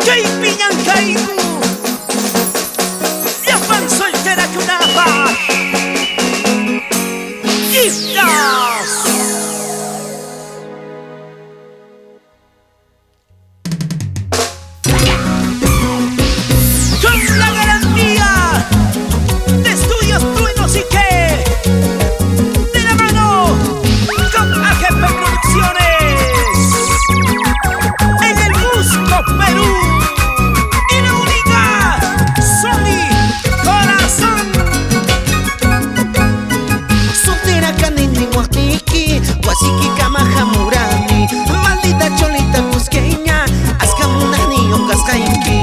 JP Ñancaigu, la fan soltera que una paz. ¡Islas! Con la garantía de Estudios Truenos y que de la mano con AGP Producciones en el Cusco, Perú, y la única Sony Corazón. Soltera canini huaquiqui, huasiqui camajamurani, maldita cholita cusqueña, ascamunani o cascainqui.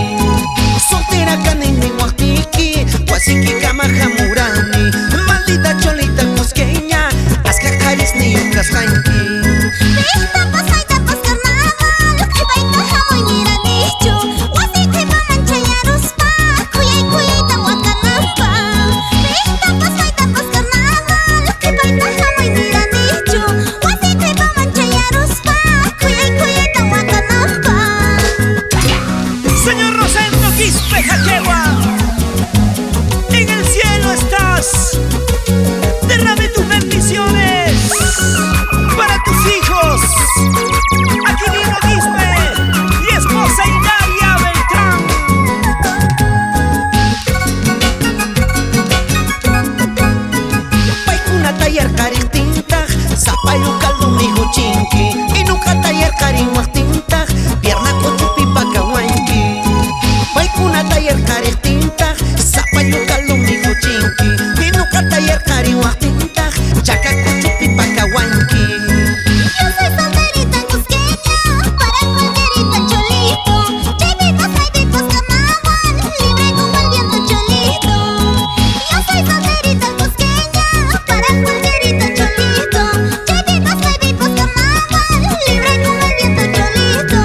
Soltera canini huaquiqui, huasiqui camajamurani, maldita cholita cusqueña, ascacarisni o cascainqui. Señor Rosendo Quispe Jaquegua, en el cielo estás. Derrame tus bendiciones para tus hijos. Aquilino Quispe y esposa Hilaria Beltrán. Paikuna taller karin tinta, zapayo caldo mijo chinki, y nunca taller karin tinta, pierna cochupi pacahuanqui. Paikuna taller karin tinta, zapayo caldo mijo chinki, y nunca taller karin tinta, chaca cochupi pacahuanqui. Yo soy solterita cusqueña, para cualquierita cholito. Chivitos, jaibitos, camaguan, libre como el viento cholito. Yo soy solterita cusqueña, para cualquierita cholito. Chivitos, jaibitos, camaguan, libre como el viento cholito.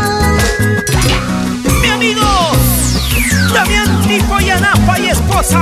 Mi amigo Damián Tipo Yanapa y esposa